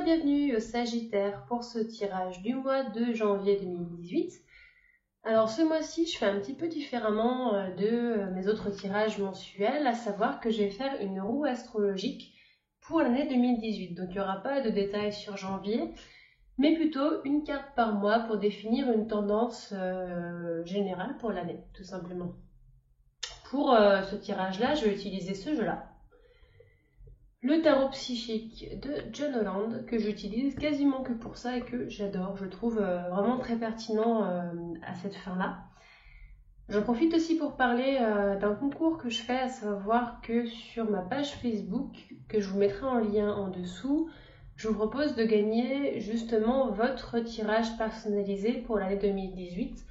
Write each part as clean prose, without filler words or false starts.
et bienvenue au Sagittaire pour ce tirage du mois de janvier 2018. Alors ce mois-ci, je fais un petit peu différemment de mes autres tirages mensuels, à savoir que je vais faire une roue astrologique pour l'année 2018. Donc il n'y aura pas de détails sur janvier, mais plutôt une carte par mois pour définir une tendance générale pour l'année, tout simplement. Pour ce tirage-là, je vais utiliser ce jeu-là. Le tarot psychique de John Holland, que j'utilise quasiment que pour ça et que j'adore. Je le trouve vraiment très pertinent à cette fin-là. J'en profite aussi pour parler d'un concours que je fais, à savoir que sur ma page Facebook, que je vous mettrai en lien en dessous, je vous propose de gagner justement votre tirage personnalisé pour l'année 2018.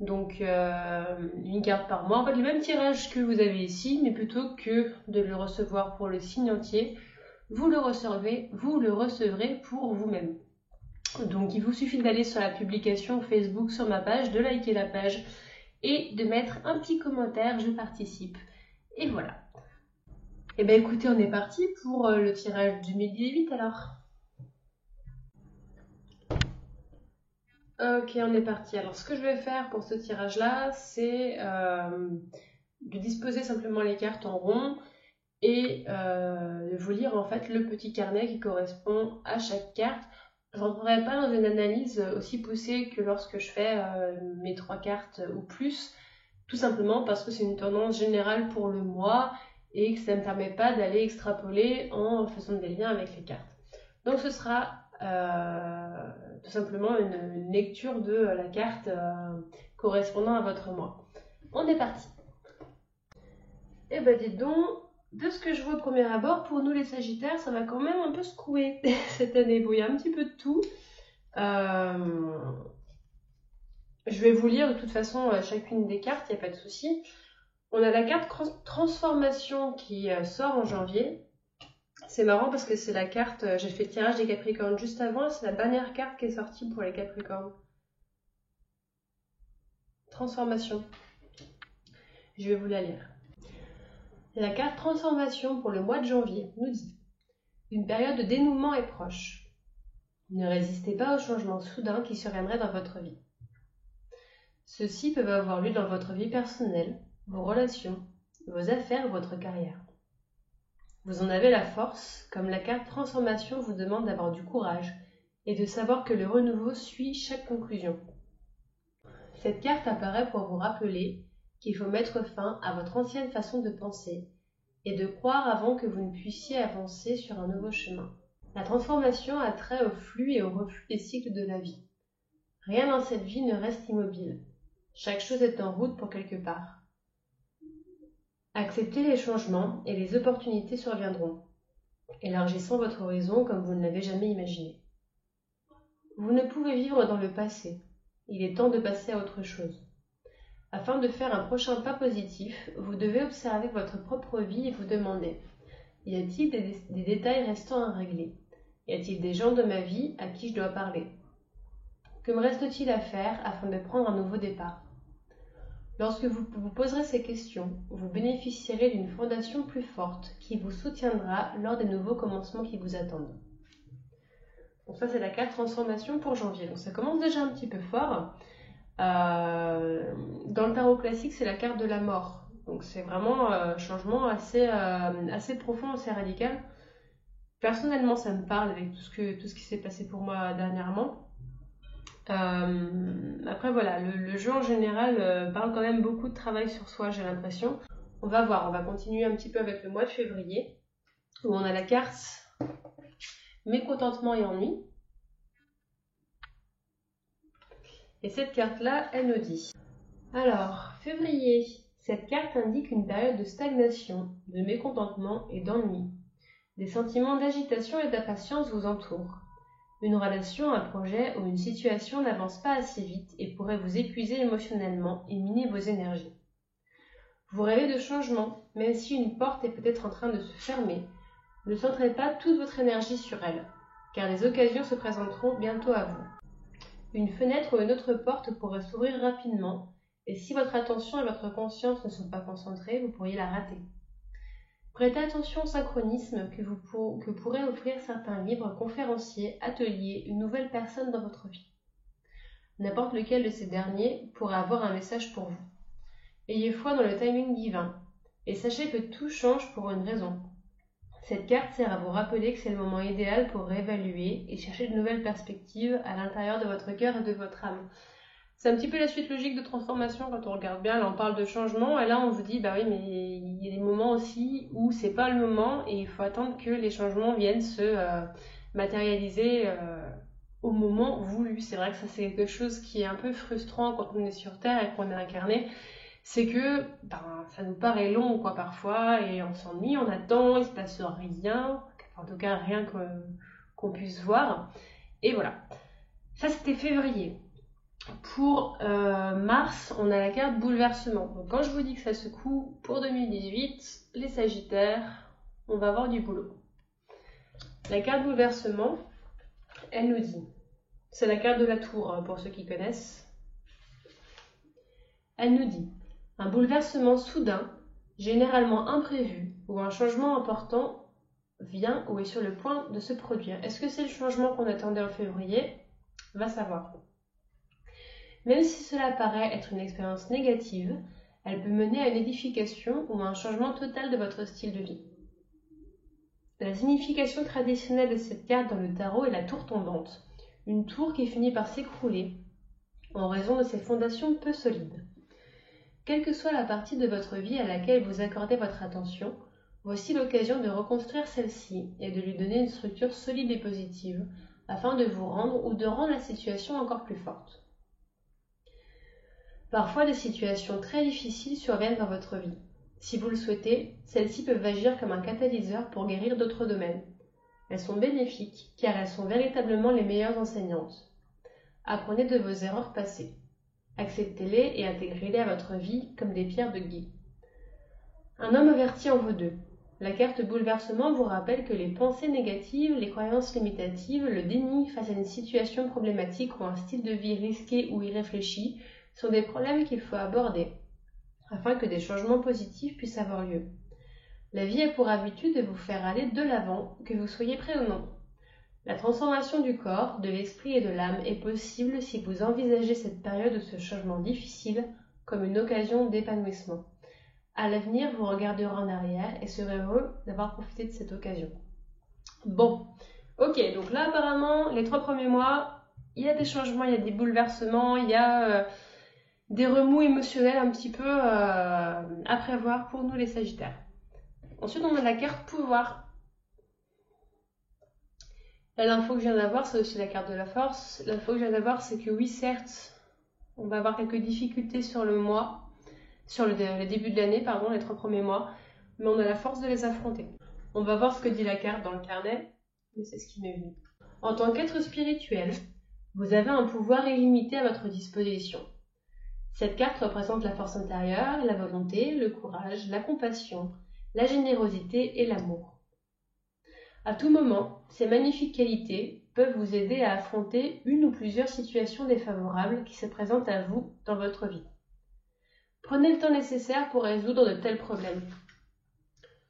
Donc une carte par mois, en fait le même tirage que vous avez ici, mais plutôt que de le recevoir pour le signe entier, vous le recevrez pour vous-même. Donc il vous suffit d'aller sur la publication Facebook sur ma page, de liker la page et de mettre un petit commentaire, je participe. Et voilà. Et bien écoutez, on est parti pour le tirage 2018 alors. Ok, on est parti. Alors, ce que je vais faire pour ce tirage-là, c'est de disposer simplement les cartes en rond et de vous lire en fait le petit carnet qui correspond à chaque carte. Je ne rentrerai pas dans une analyse aussi poussée que lorsque je fais mes 3 cartes ou plus, tout simplement parce que c'est une tendance générale pour le mois et que ça ne me permet pas d'aller extrapoler en faisant des liens avec les cartes. Donc, ce sera tout simplement une lecture de la carte correspondant à votre mois. On est parti. Et ben dites donc, de ce que je vois au premier abord, pour nous les Sagittaires, ça va quand même un peu secouer cette année. Bon, il y a un petit peu de tout. Je vais vous lire de toute façon chacune des cartes, il n'y a pas de souci. On a la carte transformation qui sort en janvier. C'est marrant parce que c'est la carte, j'ai fait le tirage des Capricornes juste avant, c'est la dernière carte qui est sortie pour les Capricornes. Transformation. Je vais vous la lire. La carte transformation pour le mois de janvier nous dit: une période de dénouement est proche. Ne résistez pas aux changements soudains qui surviendraient dans votre vie. Ceux-ci peuvent avoir lieu dans votre vie personnelle, vos relations, vos affaires ou votre carrière. Vous en avez la force, comme la carte transformation vous demande d'avoir du courage et de savoir que le renouveau suit chaque conclusion. Cette carte apparaît pour vous rappeler qu'il faut mettre fin à votre ancienne façon de penser et de croire avant que vous ne puissiez avancer sur un nouveau chemin. La transformation a trait au flux et au reflux des cycles de la vie. Rien dans cette vie ne reste immobile. Chaque chose est en route pour quelque part. Acceptez les changements et les opportunités surviendront, élargissant votre horizon comme vous ne l'avez jamais imaginé. Vous ne pouvez vivre dans le passé. Il est temps de passer à autre chose. Afin de faire un prochain pas positif, vous devez observer votre propre vie et vous demander: y a-t-il des détails restants à régler? Y a-t-il des gens de ma vie à qui je dois parler? Que me reste-t-il à faire afin de prendre un nouveau départ? Lorsque vous vous poserez ces questions, vous bénéficierez d'une fondation plus forte qui vous soutiendra lors des nouveaux commencements qui vous attendent. Donc ça, c'est la carte transformation pour janvier. Donc ça commence déjà un petit peu fort. Dans le tarot classique, c'est la carte de la mort. Donc c'est vraiment un changement assez profond, assez radical. Personnellement, ça me parle avec tout ce qui s'est passé pour moi dernièrement. Après voilà, le jeu en général parle quand même beaucoup de travail sur soi, j'ai l'impression. On va voir, on va continuer un petit peu avec le mois de février, où on a la carte mécontentement et ennui. Et cette carte-là, elle nous dit: alors, février, cette carte indique une période de stagnation, de mécontentement et d'ennui. Des sentiments d'agitation et d'impatience vous entourent. Une relation, un projet ou une situation n'avance pas assez vite et pourrait vous épuiser émotionnellement et miner vos énergies. Vous rêvez de changement, même si une porte est peut-être en train de se fermer. Ne centrez pas toute votre énergie sur elle, car les occasions se présenteront bientôt à vous. Une fenêtre ou une autre porte pourrait s'ouvrir rapidement, et si votre attention et votre conscience ne sont pas concentrées, vous pourriez la rater. Prêtez attention au synchronisme que pourraient offrir certains livres, conférenciers, ateliers, une nouvelle personne dans votre vie. N'importe lequel de ces derniers pourrait avoir un message pour vous. Ayez foi dans le timing divin et sachez que tout change pour une raison. Cette carte sert à vous rappeler que c'est le moment idéal pour réévaluer et chercher de nouvelles perspectives à l'intérieur de votre cœur et de votre âme. C'est un petit peu la suite logique de transformation quand on regarde bien. Là, on parle de changement et là, on vous dit, bah oui, mais il y a des moments aussi où c'est pas le moment et il faut attendre que les changements viennent se matérialiser au moment voulu. C'est vrai que ça, c'est quelque chose qui est un peu frustrant quand on est sur Terre et qu'on est incarné. C'est que ça nous paraît long quoi parfois et on s'ennuie, on attend, il se passe rien, en tout cas rien qu'on puisse voir. Et voilà. Ça, c'était février. Pour mars, on a la carte bouleversement. Donc quand je vous dis que ça secoue pour 2018, les Sagittaires, on va avoir du boulot. La carte bouleversement, elle nous dit, c'est la carte de la tour pour ceux qui connaissent. Elle nous dit, un bouleversement soudain, généralement imprévu, ou un changement important vient ou est sur le point de se produire. Est-ce que c'est le changement qu'on attendait en février? Va savoir. Même si cela paraît être une expérience négative, elle peut mener à une édification ou à un changement total de votre style de vie. La signification traditionnelle de cette carte dans le tarot est la tour tombante, une tour qui finit par s'écrouler en raison de ses fondations peu solides. Quelle que soit la partie de votre vie à laquelle vous accordez votre attention, voici l'occasion de reconstruire celle-ci et de lui donner une structure solide et positive afin de vous rendre ou de rendre la situation encore plus forte. Parfois, des situations très difficiles surviennent dans votre vie. Si vous le souhaitez, celles-ci peuvent agir comme un catalyseur pour guérir d'autres domaines. Elles sont bénéfiques car elles sont véritablement les meilleures enseignantes. Apprenez de vos erreurs passées. Acceptez-les et intégrez-les à votre vie comme des pierres de guide. Un homme averti en vaut deux. La carte bouleversement vous rappelle que les pensées négatives, les croyances limitatives, le déni face à une situation problématique ou un style de vie risqué ou irréfléchi sont des problèmes qu'il faut aborder afin que des changements positifs puissent avoir lieu. La vie a pour habitude de vous faire aller de l'avant, que vous soyez prêt ou non. La transformation du corps, de l'esprit et de l'âme est possible si vous envisagez cette période de ce changement difficile comme une occasion d'épanouissement. À l'avenir, vous regarderez en arrière et serez heureux d'avoir profité de cette occasion. Bon, ok, donc là apparemment, les 3 premiers mois, il y a des changements, il y a des bouleversements, il y a des remous émotionnels un petit peu à prévoir pour nous les Sagittaires. Ensuite, on a la carte pouvoir. Là, l'info que je viens d'avoir, c'est aussi la carte de la force. L'info que je viens d'avoir, c'est que oui, certes, on va avoir quelques difficultés sur le mois, sur le début de l'année, pardon, les 3 premiers mois, mais on a la force de les affronter. On va voir ce que dit la carte dans le carnet, mais c'est ce qui m'est venu. En tant qu'être spirituel, vous avez un pouvoir illimité à votre disposition. Cette carte représente la force intérieure, la volonté, le courage, la compassion, la générosité et l'amour. À tout moment, ces magnifiques qualités peuvent vous aider à affronter une ou plusieurs situations défavorables qui se présentent à vous dans votre vie. Prenez le temps nécessaire pour résoudre de tels problèmes.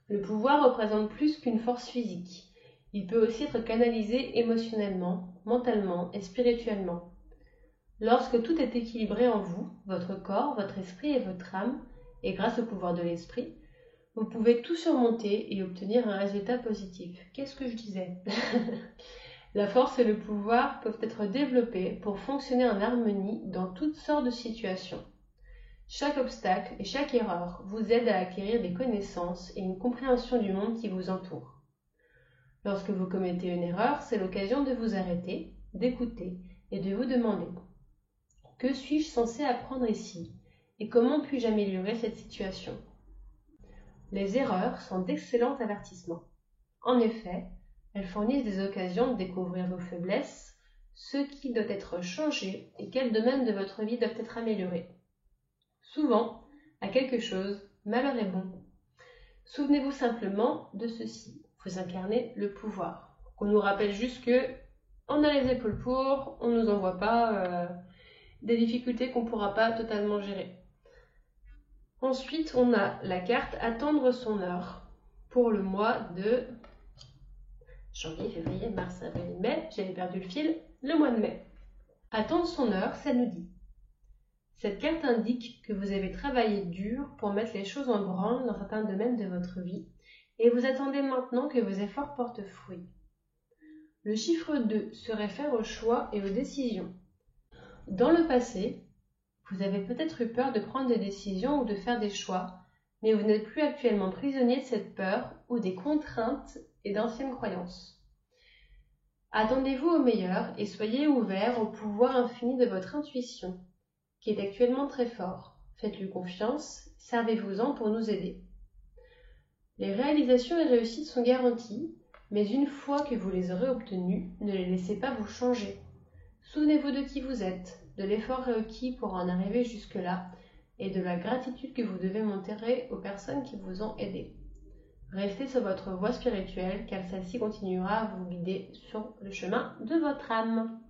Le pouvoir représente plus qu'une force physique. Il peut aussi être canalisé émotionnellement, mentalement et spirituellement. Lorsque tout est équilibré en vous, votre corps, votre esprit et votre âme, et grâce au pouvoir de l'esprit, vous pouvez tout surmonter et obtenir un résultat positif. Qu'est-ce que je disais? La force et le pouvoir peuvent être développés pour fonctionner en harmonie dans toutes sortes de situations. Chaque obstacle et chaque erreur vous aide à acquérir des connaissances et une compréhension du monde qui vous entoure. Lorsque vous commettez une erreur, c'est l'occasion de vous arrêter, d'écouter et de vous demander « Que suis-je censé apprendre ici et comment puis-je améliorer cette situation ?» Les erreurs sont d'excellents avertissements. En effet, elles fournissent des occasions de découvrir vos faiblesses, ce qui doit être changé et quels domaines de votre vie doivent être améliorés. Souvent, à quelque chose, malheur est bon. Souvenez-vous simplement de ceci. Vous incarnez le pouvoir. On nous rappelle juste que on a les épaules pour, on ne nous envoie pas des difficultés qu'on ne pourra pas totalement gérer. Ensuite, on a la carte attendre son heure. pour le mois de janvier, février, mars, avril, mai. J'avais perdu le fil. Le mois de mai. Attendre son heure, ça nous dit. Cette carte indique que vous avez travaillé dur pour mettre les choses en branle dans certains domaines de votre vie et vous attendez maintenant que vos efforts portent fruit. Le chiffre 2 se réfère aux choix et aux décisions. Dans le passé, vous avez peut-être eu peur de prendre des décisions ou de faire des choix, mais vous n'êtes plus actuellement prisonnier de cette peur ou des contraintes et d'anciennes croyances. Attendez-vous au meilleur et soyez ouvert au pouvoir infini de votre intuition, qui est actuellement très fort. Faites-lui confiance, servez-vous-en pour nous aider. Les réalisations et réussites sont garanties, mais une fois que vous les aurez obtenues, ne les laissez pas vous changer. Souvenez-vous de qui vous êtes, de l'effort requis pour en arriver jusque-là, et de la gratitude que vous devez montrer aux personnes qui vous ont aidé. Restez sur votre voie spirituelle, car celle-ci continuera à vous guider sur le chemin de votre âme.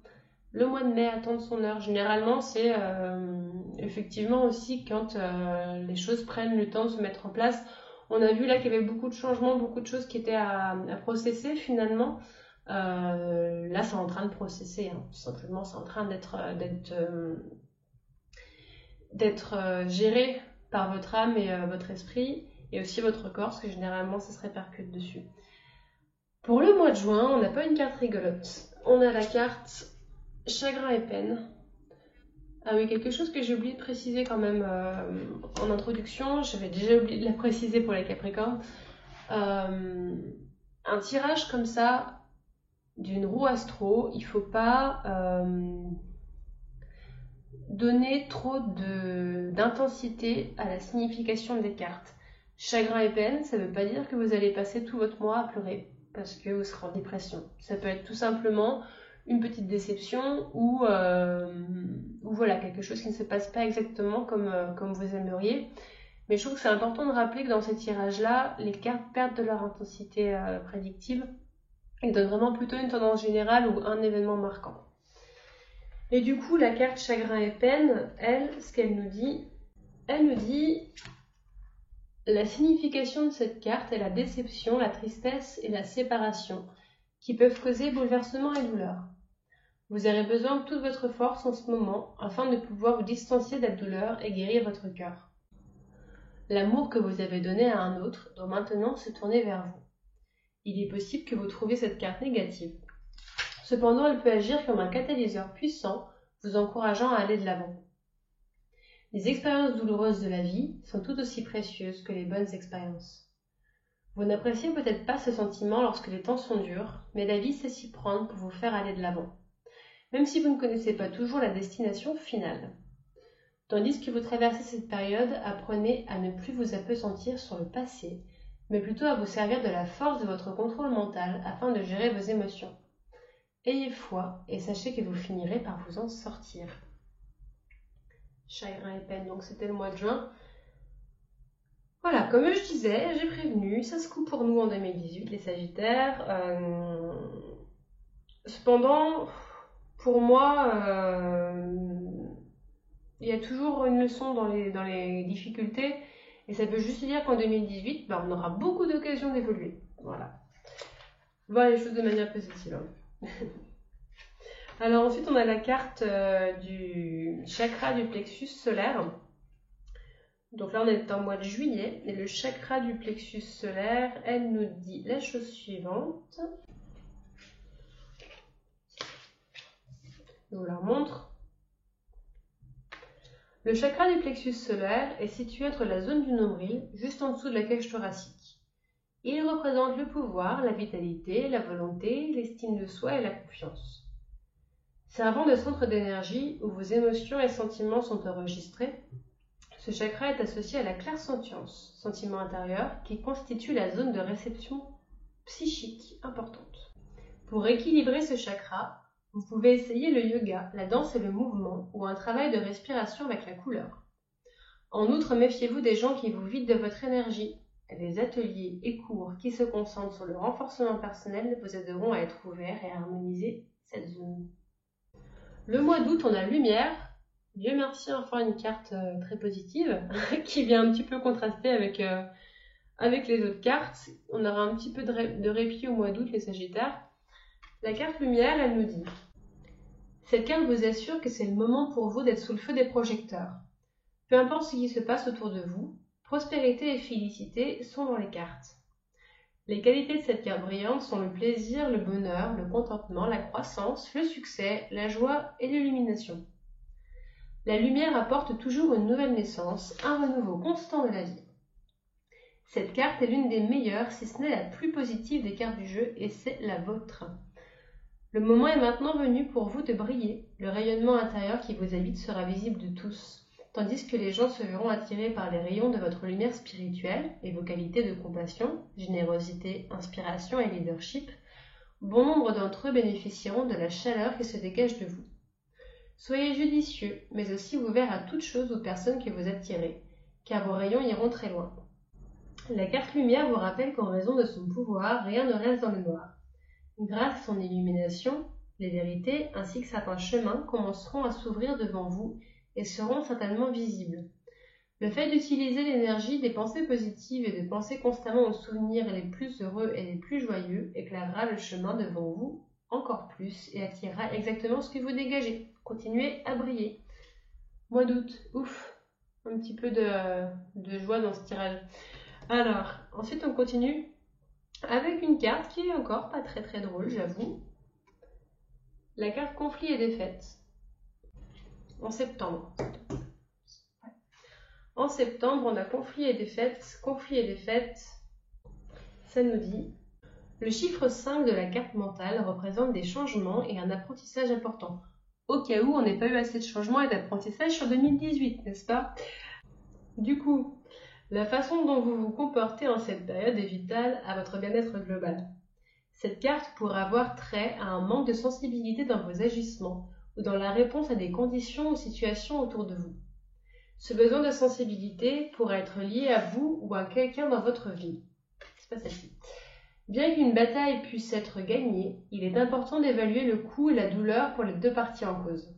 Le mois de mai, attendre son heure. Généralement, c'est effectivement aussi quand les choses prennent le temps de se mettre en place. On a vu là qu'il y avait beaucoup de changements, beaucoup de choses qui étaient à processer finalement. Là, c'est en train de processer. Hein. Tout simplement, c'est en train d'être géré par votre âme et votre esprit et aussi votre corps, parce que généralement, ça se répercute dessus. Pour le mois de juin, on n'a pas une carte rigolote. On a la carte chagrin et peine. Ah oui, quelque chose que j'ai oublié de préciser quand même en introduction, j'avais déjà oublié de la préciser pour les Capricornes. Un tirage comme ça, d'une roue astro, il ne faut pas donner trop d'intensité à la signification des cartes. Chagrin et peine, ça ne veut pas dire que vous allez passer tout votre mois à pleurer, parce que vous serez en dépression. Ça peut être tout simplement une petite déception ou voilà, quelque chose qui ne se passe pas exactement comme vous aimeriez. Mais je trouve que c'est important de rappeler que dans ces tirages-là, les cartes perdent de leur intensité prédictive et donnent vraiment plutôt une tendance générale ou un événement marquant. Et du coup, la carte chagrin et peine, elle, ce qu'elle nous dit, la signification de cette carte est la déception, la tristesse et la séparation, qui peuvent causer bouleversement et douleur. Vous aurez besoin de toute votre force en ce moment afin de pouvoir vous distancier de la douleur et guérir votre cœur. L'amour que vous avez donné à un autre doit maintenant se tourner vers vous. Il est possible que vous trouviez cette carte négative. Cependant, elle peut agir comme un catalyseur puissant, vous encourageant à aller de l'avant. Les expériences douloureuses de la vie sont tout aussi précieuses que les bonnes expériences. Vous n'appréciez peut-être pas ce sentiment lorsque les temps sont durs, mais la vie sait s'y prendre pour vous faire aller de l'avant, même si vous ne connaissez pas toujours la destination finale. Tandis que vous traversez cette période, apprenez à ne plus vous appesantir sur le passé, mais plutôt à vous servir de la force de votre contrôle mental afin de gérer vos émotions. Ayez foi et sachez que vous finirez par vous en sortir. Chagrin et peine, donc c'était le mois de juin. Voilà, comme je disais, j'ai prévenu, ça se coupe pour nous en 2018, les Sagittaires. Cependant, pour moi, il y a toujours une leçon dans les difficultés, et ça veut juste dire qu'en 2018, on aura beaucoup d'occasions d'évoluer. Voilà. Voir les choses de manière positive. Alors ensuite, on a la carte du chakra du plexus solaire. Donc là, on est en mois de juillet, et le chakra du plexus solaire, elle nous dit la chose suivante. Je vous la remontre. Le chakra du plexus solaire est situé entre la zone du nombril, juste en dessous de la cage thoracique. Il représente le pouvoir, la vitalité, la volonté, l'estime de soi et la confiance. Servant de centre d'énergie où vos émotions et sentiments sont enregistrés, ce chakra est associé à la clairsentience, sentiment intérieur, qui constitue la zone de réception psychique importante. Pour équilibrer ce chakra, vous pouvez essayer le yoga, la danse et le mouvement, ou un travail de respiration avec la couleur. En outre, méfiez-vous des gens qui vous vident de votre énergie. Les ateliers et cours qui se concentrent sur le renforcement personnel vous aideront à être ouverts et à harmoniser cette zone. Le mois d'août, on a lumière. Dieu merci, enfin une carte très positive qui vient un petit peu contraster avec avec les autres cartes, on aura un petit peu de répit au mois d'août, les Sagittaires. La carte lumière, elle nous dit: cette carte vous assure que c'est le moment pour vous d'être sous le feu des projecteurs. Peu importe ce qui se passe autour de vous, prospérité et félicité sont dans les cartes. Les qualités de cette carte brillante sont le plaisir, le bonheur, le contentement, la croissance, le succès, la joie et l'illumination. La lumière apporte toujours une nouvelle naissance, un renouveau constant de la vie. Cette carte est l'une des meilleures, si ce n'est la plus positive des cartes du jeu, et c'est la vôtre. Le moment est maintenant venu pour vous de briller. Le rayonnement intérieur qui vous habite sera visible de tous, tandis que les gens se verront attirés par les rayons de votre lumière spirituelle et vos qualités de compassion, générosité, inspiration et leadership. Bon nombre d'entre eux bénéficieront de la chaleur qui se dégage de vous. Soyez judicieux, mais aussi ouverts à toute chose ou personne que vous attirez, car vos rayons iront très loin. La carte lumière vous rappelle qu'en raison de son pouvoir, rien ne reste dans le noir. Grâce à son illumination, les vérités ainsi que certains chemins commenceront à s'ouvrir devant vous et seront certainement visibles. Le fait d'utiliser l'énergie des pensées positives et de penser constamment aux souvenirs les plus heureux et les plus joyeux éclairera le chemin devant vous encore plus et attirera exactement ce que vous dégagez. Continuez à briller. Mois d'août, ouf, un petit peu de joie dans ce tirage. Alors, ensuite on continue avec une carte qui est encore pas très très drôle, j'avoue. La carte conflit et défaite. En septembre. En septembre, on a conflit et défaite. Conflit et défaite, ça nous dit: le chiffre 5 de la carte mentale représente des changements et un apprentissage important. Au cas où on n'ait pas eu assez de changements et d'apprentissage sur 2018, n'est-ce pas? Du coup, la façon dont vous vous comportez en cette période est vitale à votre bien-être global. Cette carte pourrait avoir trait à un manque de sensibilité dans vos agissements ou dans la réponse à des conditions ou situations autour de vous. Ce besoin de sensibilité pourrait être lié à vous ou à quelqu'un dans votre vie. C'est pas celle-ci. Bien qu'une bataille puisse être gagnée, il est important d'évaluer le coût et la douleur pour les deux parties en cause.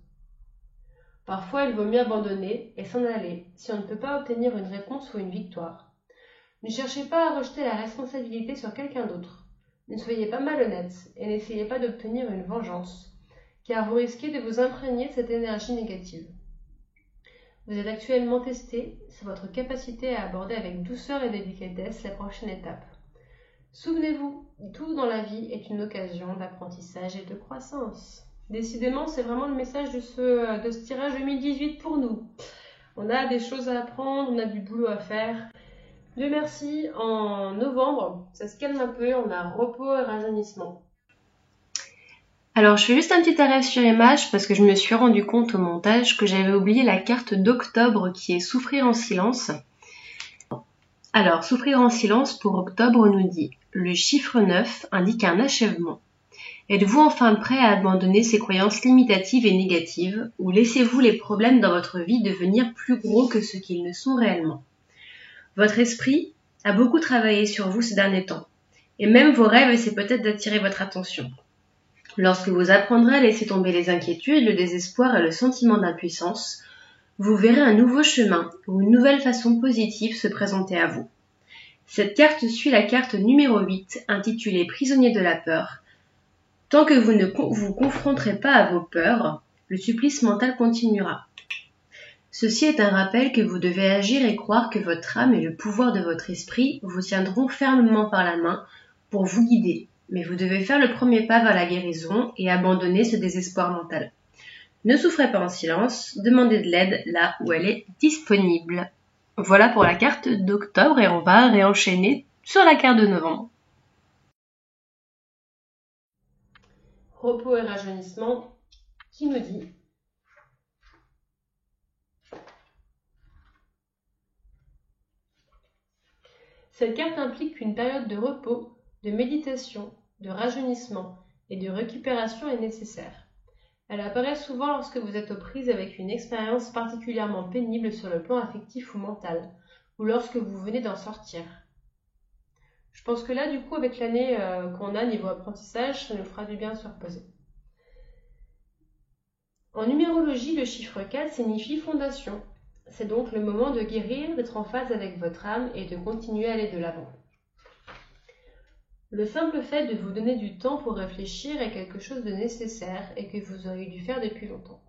Parfois, il vaut mieux abandonner et s'en aller si on ne peut pas obtenir une réponse ou une victoire. Ne cherchez pas à rejeter la responsabilité sur quelqu'un d'autre. Ne soyez pas malhonnête et n'essayez pas d'obtenir une vengeance, car vous risquez de vous imprégner de cette énergie négative. Vous êtes actuellement testé sur votre capacité à aborder avec douceur et délicatesse la prochaine étape. Souvenez-vous, tout dans la vie est une occasion d'apprentissage et de croissance. Décidément, c'est vraiment le message de ce tirage 2018 pour nous. On a des choses à apprendre, on a du boulot à faire. Dieu merci, en novembre, ça se calme un peu, on a repos et rajeunissement. Alors, je fais juste un petit arrêt sur image parce que je me suis rendu compte au montage que j'avais oublié la carte d'octobre qui est souffrir en silence. Alors, souffrir en silence pour octobre nous dit: le chiffre 9 indique un achèvement. Êtes-vous enfin prêt à abandonner ces croyances limitatives et négatives ou laissez-vous les problèmes dans votre vie devenir plus gros que ce qu'ils ne sont réellement? Votre esprit a beaucoup travaillé sur vous ces derniers temps et même vos rêves essaient peut-être d'attirer votre attention. Lorsque vous apprendrez à laisser tomber les inquiétudes, le désespoir et le sentiment d'impuissance, vous verrez un nouveau chemin ou une nouvelle façon positive se présenter à vous. Cette carte suit la carte numéro 8 intitulée Prisonnier de la peur. Tant que vous ne vous confronterez pas à vos peurs, le supplice mental continuera. Ceci est un rappel que vous devez agir et croire que votre âme et le pouvoir de votre esprit vous tiendront fermement par la main pour vous guider. Mais vous devez faire le premier pas vers la guérison et abandonner ce désespoir mental. Ne souffrez pas en silence, demandez de l'aide là où elle est disponible. Voilà pour la carte d'octobre et on va réenchaîner sur la carte de novembre. Repos et rajeunissement, qui nous dit: cette carte implique qu'une période de repos, de méditation, de rajeunissement et de récupération est nécessaire. Elle apparaît souvent lorsque vous êtes aux prises avec une expérience particulièrement pénible sur le plan affectif ou mental, ou lorsque vous venez d'en sortir. Je pense que là, du coup, avec l'année qu'on a niveau apprentissage, ça nous fera du bien de se reposer. En numérologie, le chiffre 4 signifie fondation. C'est donc le moment de guérir, d'être en phase avec votre âme et de continuer à aller de l'avant. Le simple fait de vous donner du temps pour réfléchir est quelque chose de nécessaire et que vous auriez dû faire depuis longtemps.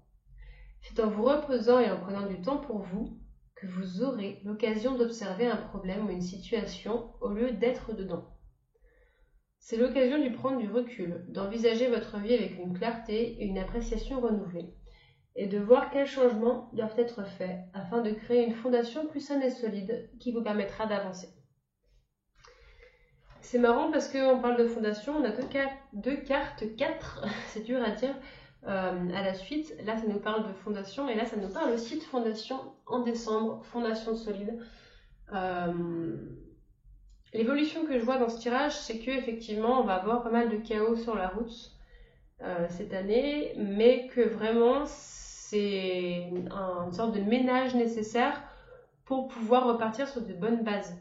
C'est en vous reposant et en prenant du temps pour vous que vous aurez l'occasion d'observer un problème ou une situation au lieu d'être dedans. C'est l'occasion de prendre du recul, d'envisager votre vie avec une clarté et une appréciation renouvelée, et de voir quels changements doivent être faits afin de créer une fondation plus saine et solide qui vous permettra d'avancer. C'est marrant parce qu'on parle de fondation, on a deux cartes, 4, c'est dur à dire, à la suite. Là, ça nous parle de fondation et là, ça nous parle aussi de fondation en décembre, fondation solide. L'évolution que je vois dans ce tirage, c'est qu'effectivement, on va avoir pas mal de chaos sur la route cette année, mais que vraiment, c'est une sorte de ménage nécessaire pour pouvoir repartir sur de bonnes bases.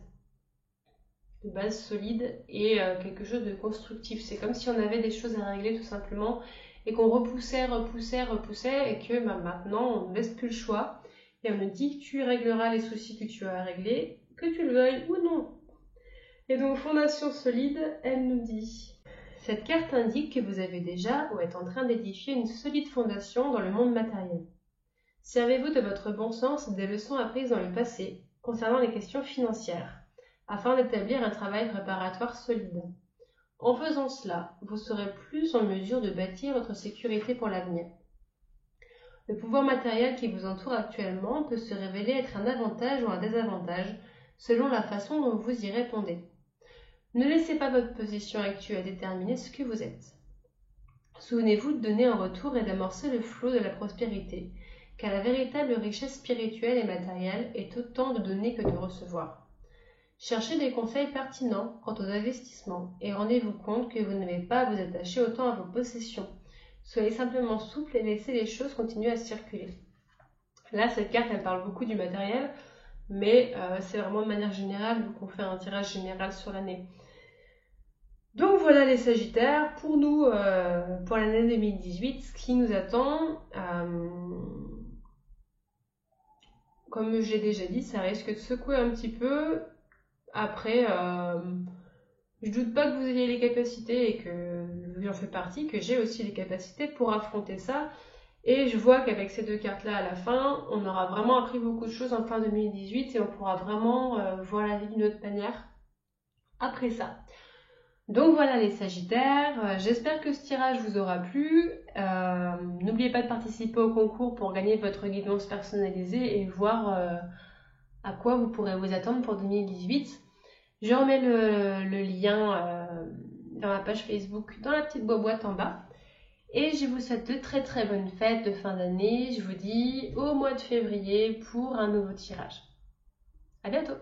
De base solide et quelque chose de constructif. C'est comme si on avait des choses à régler tout simplement et qu'on repoussait et que maintenant on ne laisse plus le choix et on nous dit que tu régleras les soucis que tu as à régler, que tu le veuilles ou non. Et donc fondation solide, elle nous dit: cette carte indique que vous avez déjà ou êtes en train d'édifier une solide fondation dans le monde matériel. Servez-vous de votre bon sens et des leçons apprises dans le passé concernant les questions financières, afin d'établir un travail préparatoire solide. En faisant cela, vous serez plus en mesure de bâtir votre sécurité pour l'avenir. Le pouvoir matériel qui vous entoure actuellement peut se révéler être un avantage ou un désavantage selon la façon dont vous y répondez. Ne laissez pas votre position actuelle déterminer ce que vous êtes. Souvenez-vous de donner un retour et d'amorcer le flot de la prospérité, car la véritable richesse spirituelle et matérielle est autant de donner que de recevoir. Cherchez des conseils pertinents quant aux investissements et rendez-vous compte que vous n'avez pas à vous attacher autant à vos possessions. Soyez simplement souple et laissez les choses continuer à circuler. Là, cette carte, elle parle beaucoup du matériel, mais c'est vraiment de manière générale, vu qu'on fait un tirage général sur l'année. Donc voilà les Sagittaires, pour nous, pour l'année 2018, ce qui nous attend, comme je l'ai déjà dit, ça risque de secouer un petit peu. Après, je doute pas que vous ayez les capacités et que j'en fais partie, que j'ai aussi les capacités pour affronter ça. Et je vois qu'avec ces deux cartes-là à la fin, on aura vraiment appris beaucoup de choses en fin 2018 et on pourra vraiment voir la vie d'une autre manière après ça. Donc voilà les Sagittaires, j'espère que ce tirage vous aura plu. N'oubliez pas de participer au concours pour gagner votre guidance personnalisée et voir à quoi vous pourrez vous attendre pour 2018. Je remets le lien dans la page Facebook, dans la petite boîte en bas. Et je vous souhaite de très très bonnes fêtes de fin d'année. Je vous dis au mois de février pour un nouveau tirage. À bientôt!